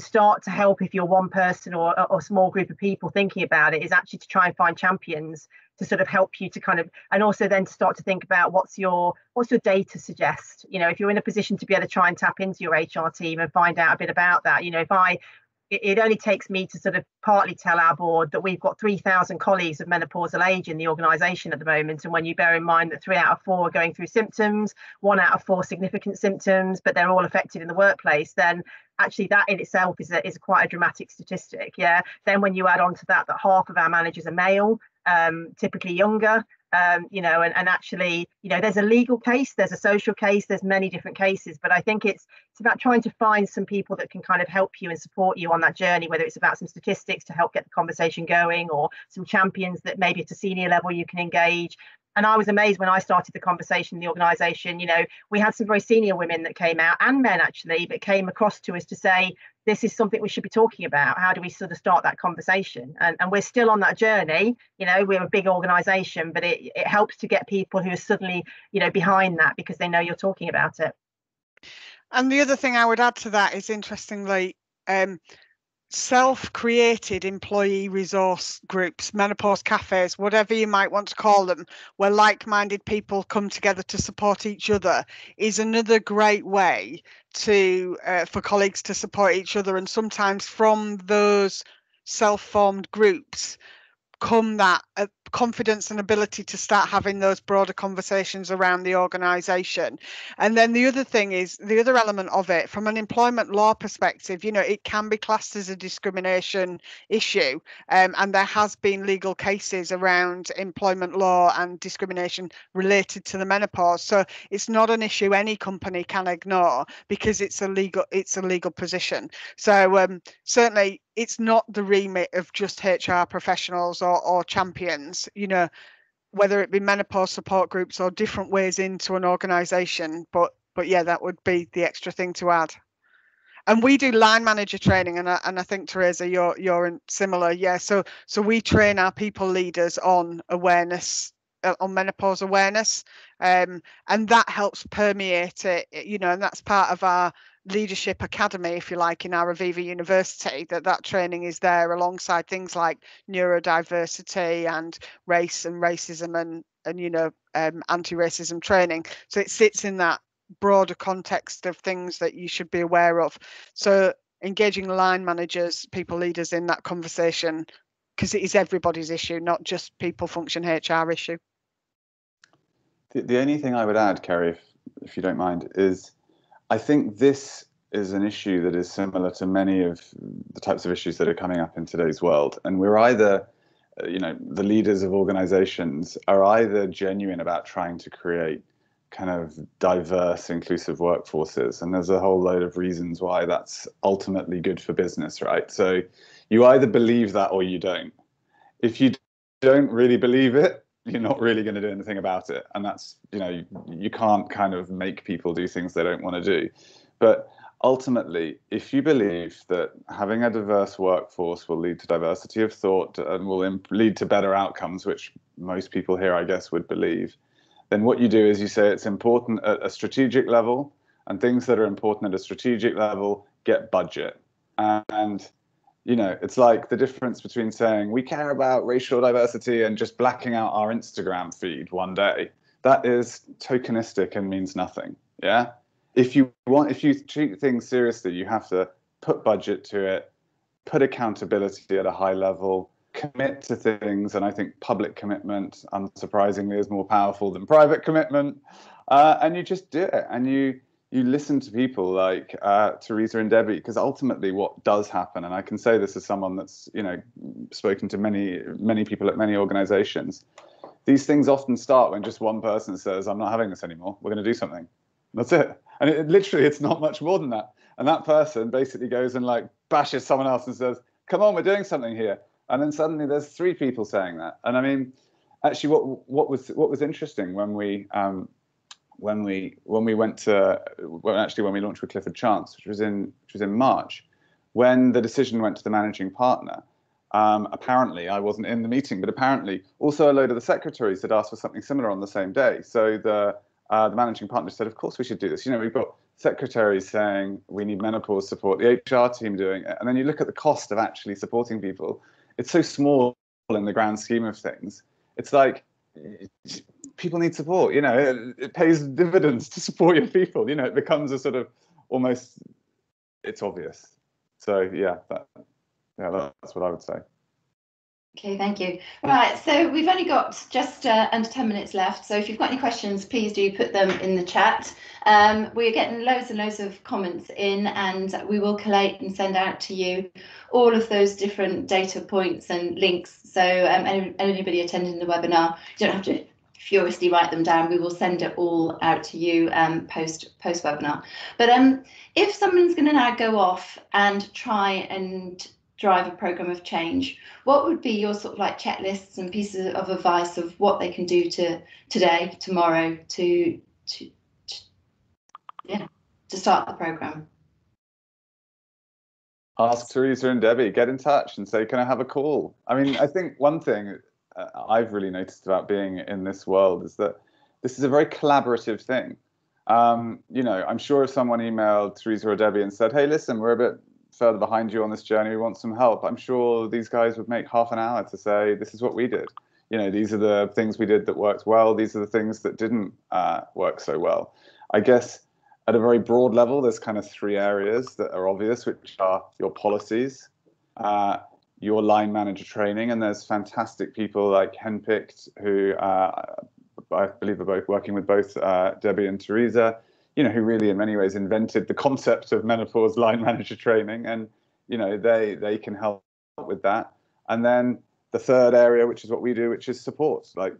start to help, if you're one person or a small group of people thinking about it, is actually to try and find champions to sort of help you to kind of, and also then to start to think about what's your data suggest. You know, if you're in a position to be able to try and tap into your HR team and find out a bit about that. You know, it only takes me to sort of partly tell our board that we've got 3,000 colleagues of menopausal age in the organisation at the moment. And when you bear in mind that 3 out of 4 are going through symptoms, 1 out of 4 significant symptoms, but they're all affected in the workplace, then actually that in itself is quite a dramatic statistic. Yeah. Then when you add on to that half of our managers are male, typically younger, you know, and actually, you know, there's a legal case, there's a social case, there's many different cases, but I think it's about trying to find some people that can kind of help you and support you on that journey, whether it's about some statistics to help get the conversation going, or some champions that maybe at a senior level you can engage. And I was amazed when I started the conversation in the organisation. You know, we had some very senior women that came out, and men actually, that came across to us to say, this is something we should be talking about. How do we sort of start that conversation? And we're still on that journey. You know, we're a big organisation, but it helps to get people who are suddenly, you know, behind that because they know you're talking about it. And the other thing I would add to that is, interestingly, self-created employee resource groups, menopause cafes, whatever you might want to call them, where like-minded people come together to support each other, is another great way to for colleagues to support each other. And sometimes from those self-formed groups come that confidence and ability to start having those broader conversations around the organisation. And then the other thing is, the other element of it, from an employment law perspective, you know, it can be classed as a discrimination issue, and there has been legal cases around employment law and discrimination related to the menopause. So it's not an issue any company can ignore, because it's a legal position. So certainly it's not the remit of just HR professionals or champions, you know, whether it be menopause support groups or different ways into an organisation. But yeah, that would be the extra thing to add. And we do line manager training, and I think, Teresa, you're similar. Yeah, so we train our people leaders on awareness, on menopause awareness, and that helps permeate it, you know, and that's part of our leadership academy, if you like, in our Aviva University, that training is there alongside things like neurodiversity and race and racism and you know, anti-racism training. So it sits in that broader context of things that you should be aware of. So engaging line managers, people leaders in that conversation, because it is everybody's issue, not just people function HR issue. The only thing I would add, Kerry, if you don't mind, is I think this is an issue that is similar to many of the types of issues that are coming up in today's world. And we're either, you know, the leaders of organizations are either genuine about trying to create kind of diverse, inclusive workforces. And there's a whole load of reasons why that's ultimately good for business, right? So you either believe that or you don't. If you don't really believe it, you're not really going to do anything about it. And that's, you know, you can't kind of make people do things they don't want to do. But ultimately, if you believe that having a diverse workforce will lead to diversity of thought and will lead to better outcomes, which most people here, I guess, would believe, then what you do is you say it's important at a strategic level, and things that are important at a strategic level get budget. And you know, it's like the difference between saying we care about racial diversity and just blacking out our Instagram feed one day. That is tokenistic and means nothing. Yeah. If you treat things seriously, you have to put budget to it, put accountability at a high level, commit to things. And I think public commitment, unsurprisingly, is more powerful than private commitment. And you just do it, and you listen to people like Teresa and Debbie, because ultimately what does happen, and I can say this as someone that's, you know, spoken to many people at many organizations, these things often start when just one person says, I'm not having this anymore, we're going to do something. That's it. And it's not much more than that. And that person basically goes and like bashes someone else and says, come on, we're doing something here. And then suddenly there's 3 people saying that. And I mean, actually what was interesting when we launched with Clifford Chance, which was in March, when the decision went to the managing partner. Apparently, I wasn't in the meeting, but apparently also a load of the secretaries had asked for something similar on the same day. So the managing partner said, of course we should do this. You know, we've got secretaries saying we need menopause support, the HR team doing it. And then you look at the cost of actually supporting people. It's so small in the grand scheme of things. it's like people need support. It pays dividends to support your people. It becomes a sort of almost, it's obvious. So yeah, that's what I would say. Okay, thank you. Right, so we've only got just under 10 minutes left. So if you've got any questions, please do put them in the chat. We're getting loads and loads of comments in, and we will collate and send out to you all of those different data points and links. So anybody attending the webinar, you don't have to furiously write them down. We will send it all out to you post webinar. But if someone's going to now go off and try and drive a program of change, what would be your sort of like checklists and pieces of advice of what they can do today, tomorrow to start the program? Ask Teresa and Debbie, get in touch and say, can I have a call? I mean, I think one thing I've really noticed about being in this world is that this is a very collaborative thing. I'm sure if someone emailed Teresa or Debbie and said, hey, listen, we're a bit further behind you on this journey, we want some help, I'm sure these guys would make half an hour to say, this is what we did. These are the things we did that worked well. These are the things that didn't work so well. I guess at a very broad level, there's kind of three areas that are obvious, which are your policies, your line manager training, and there's fantastic people like Henpicked who I believe are both working with both Debbie and Teresa, who really in many ways invented the concept of menopause line manager training, and they can help with that. And then the third area, which is what we do, which is support. Like,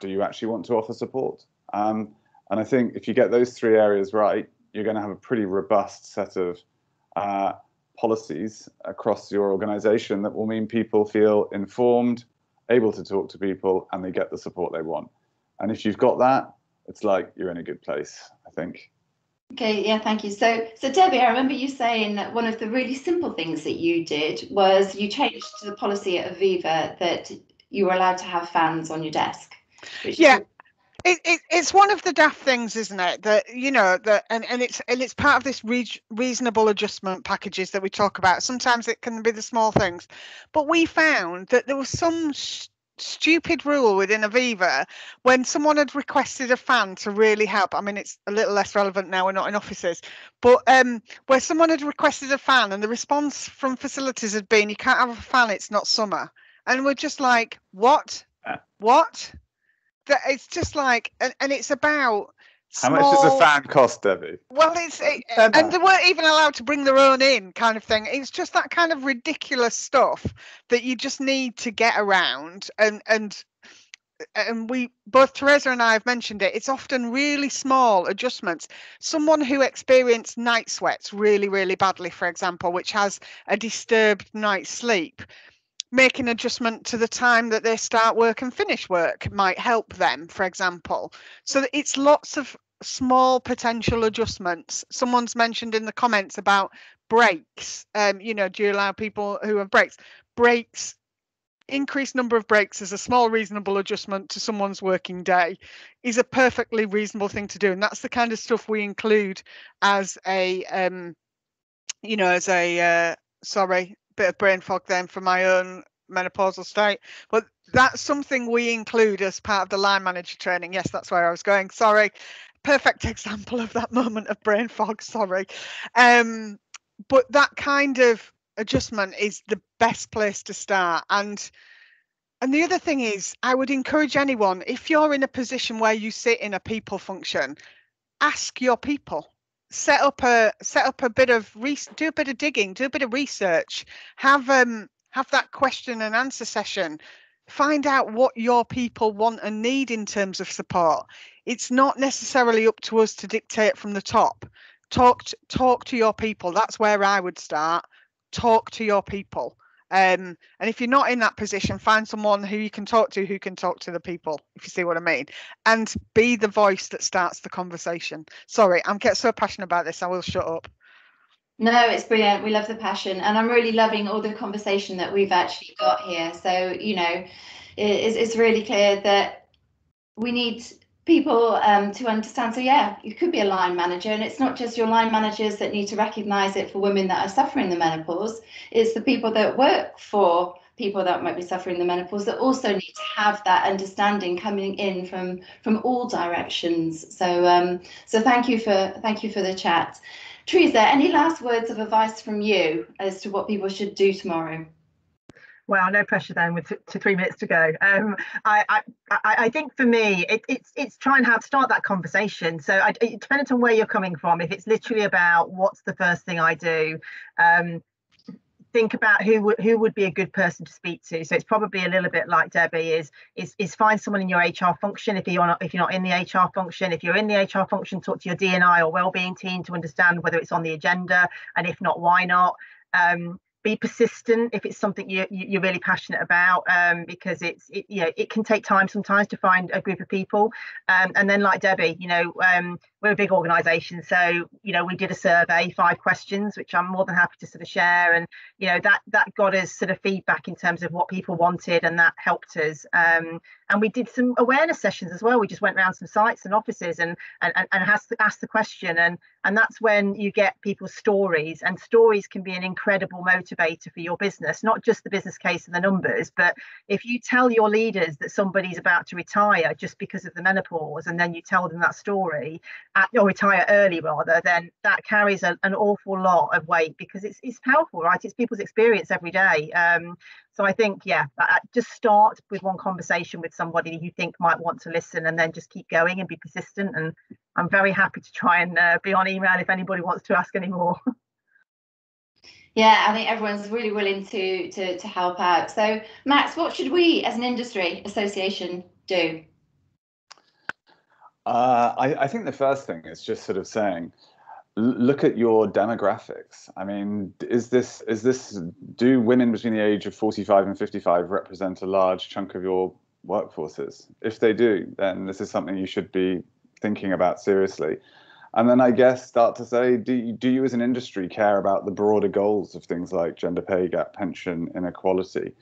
do you actually want to offer support? And I think if you get those three areas right, you're going to have a pretty robust set of policies across your organization that will mean people feel informed, able to talk to people, and they get the support they want. And if you've got that, it's like you're in a good place, I think. Okay, yeah, thank you. So Debbie, I remember you saying that one of the really simple things that you did was you changed the policy at Aviva that you were allowed to have fans on your desk. Yeah. It's one of the daft things, isn't it? That and it's part of this reasonable adjustment packages that we talk about. Sometimes it can be the small things, but we found that there was some stupid rule within Aviva when someone had requested a fan to really help. I mean, it's a little less relevant now, we're not in offices, but where someone had requested a fan and the response from facilities had been, you can't have a fan, it's not summer. And we're just like, what? That it's just like, and it's about how much does a fan cost, Debbie? Well, and they weren't even allowed to bring their own in, kind of thing. It's just that kind of ridiculous stuff that you just need to get around. And we both, Teresa and I, have mentioned it. It's often really small adjustments. Someone who experienced night sweats really, really badly, for example, which has a disturbed night's sleep, make an adjustment to the time that they start work and finish work might help them, for example. So it's lots of small potential adjustments. Someone's mentioned in the comments about breaks. Do you allow people who have breaks? Increased number of breaks as a small reasonable adjustment to someone's working day is a perfectly reasonable thing to do, and that's the kind of stuff we include as a sorry, bit of brain fog then for my own menopausal state, but that's something we include as part of the line manager training. Yes, that's where I was going, sorry. Perfect example of that moment of brain fog, sorry. But that kind of adjustment is the best place to start. And the other thing is, I would encourage anyone, if you're in a position where you sit in a people function, ask your people. Set up a bit of do a bit of digging, do a bit of research, have that question and answer session, find out what your people want and need in terms of support. It's not necessarily up to us to dictate from the top. Talk to your people. That's where I would start. Talk to your people. And if you're not in that position, find someone who you can talk to who can talk to the people, if you see what I mean, and be the voice that starts the conversation. Sorry, I'm getting so passionate about this, I will shut up. No, it's brilliant. We love the passion, and I'm really loving all the conversation that we've actually got here. So, it's really clear that we need people to understand. So yeah, you could be a line manager, and it's not just your line managers that need to recognise it for women that are suffering the menopause. It's the people that work for people that might be suffering the menopause that also need to have that understanding coming in from all directions. So so thank you for the chat. Teresa, any last words of advice from you as to what people should do tomorrow? Well, no pressure then with 3 minutes to go. I think for me, it's try and start that conversation. So it depends on where you're coming from. If it's literally about what's the first thing I do, think about who would be a good person to speak to. So it's probably a little bit like Debbie is find someone in your HR function if you're not in the HR function. If you're in the HR function, talk to your D&I or wellbeing team to understand whether it's on the agenda, and if not, why not. Be persistent if it's something you're really passionate about, because it can take time sometimes to find a group of people. And then, like Debbie, we're a big organisation, so we did a survey, 5 questions, which I'm more than happy to sort of share, and that got us sort of feedback in terms of what people wanted, and that helped us. And we did some awareness sessions as well. We just went around some sites and offices and asked the question, and that's when you get people's stories, and stories can be an incredible motivator for your business, not just the business case and the numbers, but if you tell your leaders that somebody's about to retire just because of the menopause, and then you tell them that story, or retire early rather, then that carries an awful lot of weight, because it's powerful, right? It's people's experience every day. So I think, just start with one conversation with somebody you think might want to listen, and then just keep going and be persistent. And I'm very happy to try and be on email if anybody wants to ask any more. Yeah, I think everyone's really willing to help out. So Max, what should we as an industry association do? I think the first thing is just sort of saying, look at your demographics. I mean, do women between the age of 45 and 55 represent a large chunk of your workforces? If they do, then this is something you should be thinking about seriously. And then I guess start to say, do you as an industry care about the broader goals of things like gender pay gap, pension, inequality?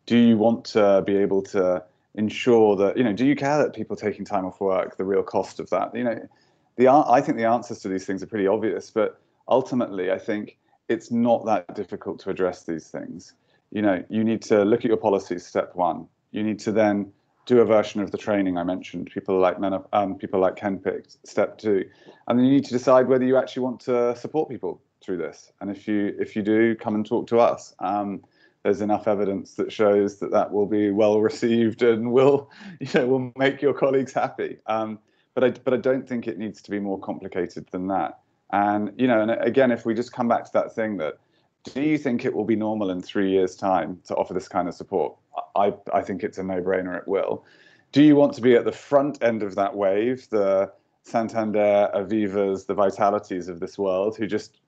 Do you want to be able to ensure that, do you care that people taking time off work, the real cost of that? I think the answers to these things are pretty obvious, but ultimately I think it's not that difficult to address these things. You need to look at your policies, step 1. You need to then do a version of the training I mentioned, people like Ken picked, step 2. And then you need to decide whether you actually want to support people through this. And if you do, come and talk to us. There's enough evidence that shows that will be well received and will make your colleagues happy. But I don't think it needs to be more complicated than that. And and again, if we just come back to that thing that, do you think it will be normal in 3 years' time to offer this kind of support? I think it's a no-brainer. It will. Do you want to be at the front end of that wave, the Santander, Avivas, the Vitalities of this world, who just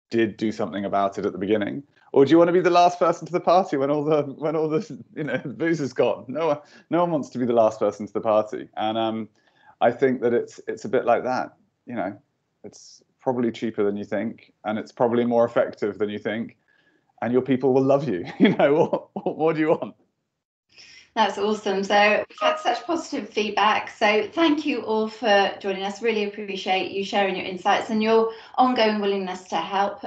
did do something about it at the beginning? Or do you want to be the last person to the party when all the booze is gone? No one wants to be the last person to the party. And I think that it's a bit like that. It's probably cheaper than you think, and it's probably more effective than you think, and your people will love you. What do you want? That's awesome. So we've had such positive feedback. So thank you all for joining us. Really appreciate you sharing your insights and your ongoing willingness to help.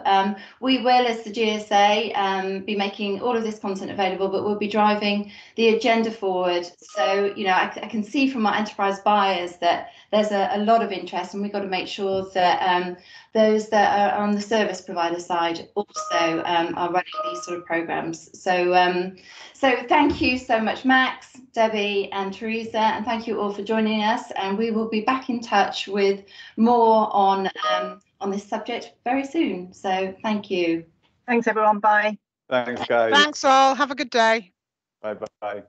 We will, as the GSA, be making all of this content available, but we'll be driving the agenda forward. So, I can see from our enterprise buyers that there's a lot of interest, and we've got to make sure that those that are on the service provider side also are running these sort of programs. So thank you so much, Max, Debbie and Teresa, and thank you all for joining us. And we will be back in touch with more on this subject very soon. So thank you. Thanks, everyone. Bye. Thanks, guys. Thanks all. Have a good day. Bye-bye.